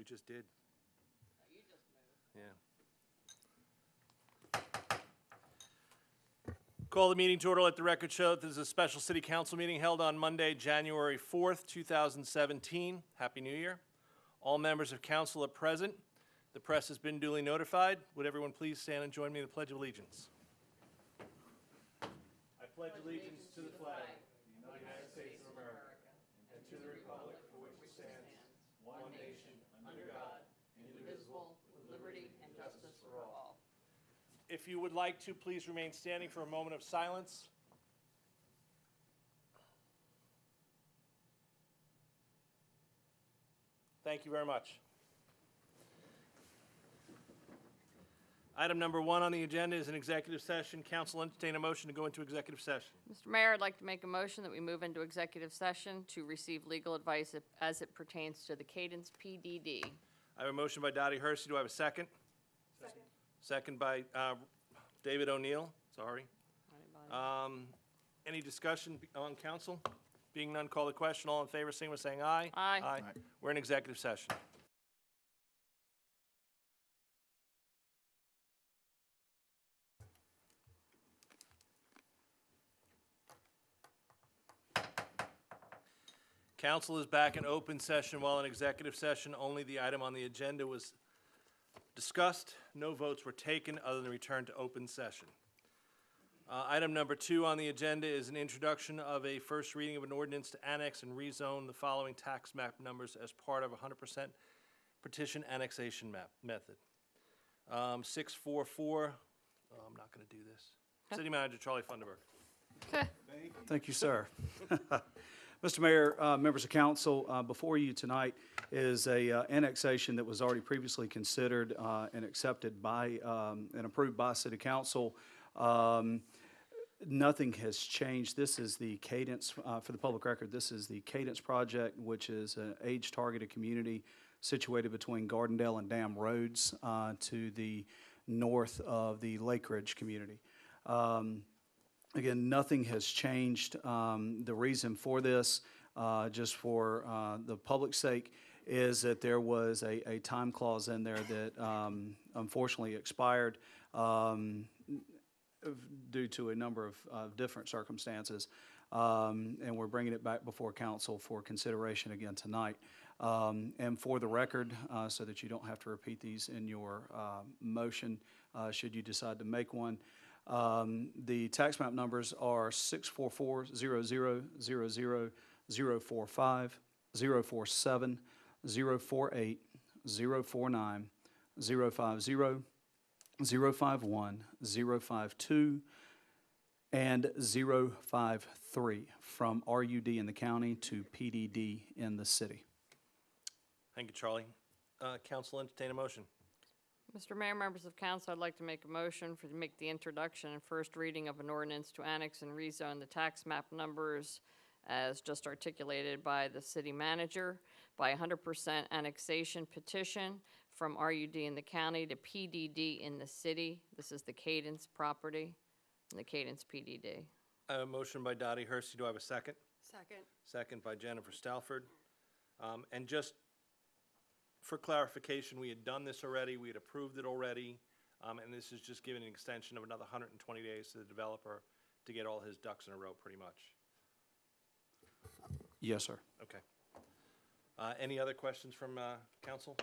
We just did. You just moved. Yeah. Call the meeting to order. Let the record show that this is a special city council meeting held on Monday, January 4th, 2017. Happy New Year. All members of council are present. The press has been duly notified. Would everyone please stand and join me in the Pledge of Allegiance? I pledge allegiance to the flag of the United States of America and to the republic for which it stands, one nation, under God, indivisible, with liberty and justice for all. If you would like to, please remain standing for a moment of silence. Thank you very much. Item number 1 on the agenda is an executive session. Council entertain a motion to go into executive session. Mr. Mayor, I'd like to make a motion that we move into executive session to receive legal advice as it pertains to the Cadence PDD. I have a motion by Dottie Hersey. Do I have a second? Second. Second by David O'Neill. Sorry. Any discussion on council? Being none, call the question. All in favor, signify by saying aye. Aye. Aye. We're in executive session. Council is back in open session. While in executive session, only the item on the agenda was discussed. No votes were taken other than return to open session. Item number 2 on the agenda is an introduction of a first reading of an ordinance to annex and rezone the following tax map numbers as part of a 100% petition annexation method. 644, I'm not going to do this. City Manager Charlie Funderburg. Thank you, sir. Mr. Mayor, members of council, before you tonight is a annexation that was already previously considered and accepted by and approved by City Council. Nothing has changed. This is the Cadence, for the public record, this is the Cadence project, which is an age-targeted community situated between Gardendale and Dam Roads to the north of the Lake Ridge community. Again, nothing has changed. The reason for this, just for the public's sake, is that there was a time clause in there that unfortunately expired due to a number of different circumstances, and we're bringing it back before council for consideration again tonight. And for the record, so that you don't have to repeat these in your motion, should you decide to make one, the tax map numbers are 644-0000-045, 047, 048, 049, 050, 051, 052, and 053 from RUD in the county to PDD in the city. Thank you, Charlie. Council entertain a motion. Mr. Mayor, members of council, I'd like to make a motion to make the introduction and first reading of an ordinance to annex and rezone the tax map numbers as just articulated by the city manager by 100% annexation petition from RUD in the county to PDD in the city. This is the Cadence property and the Cadence PDD. I have a motion by Dottie Hersey. Do I have a second? Second. Second by Jennifer Stalford. And just for clarification, we had done this already, we had approved it already, and this is just giving an extension of another 120 days to the developer to get all his ducks in a row, pretty much. Yes, sir. Okay. Any other questions from council?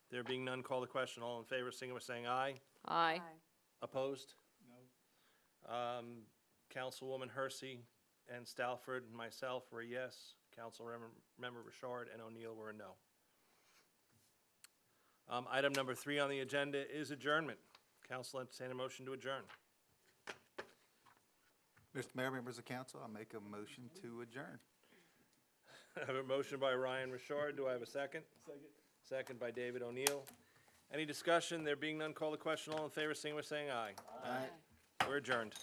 There being none, call the question. All in favor, signify by saying aye. Aye. Opposed? No. Councilwoman Hersey and Stalford and myself were a yes. Councilmember Richard and O'Neill were a no. Item number 3 on the agenda is adjournment. Council entertain a motion to adjourn. Mr. Mayor, members of council, I make a motion to adjourn. I have a motion by Ryan Richard. Do I have a second? Second. Second by David O'Neill. Any discussion? There being none, call the question. All in favor, signify by saying aye. Aye. We're adjourned.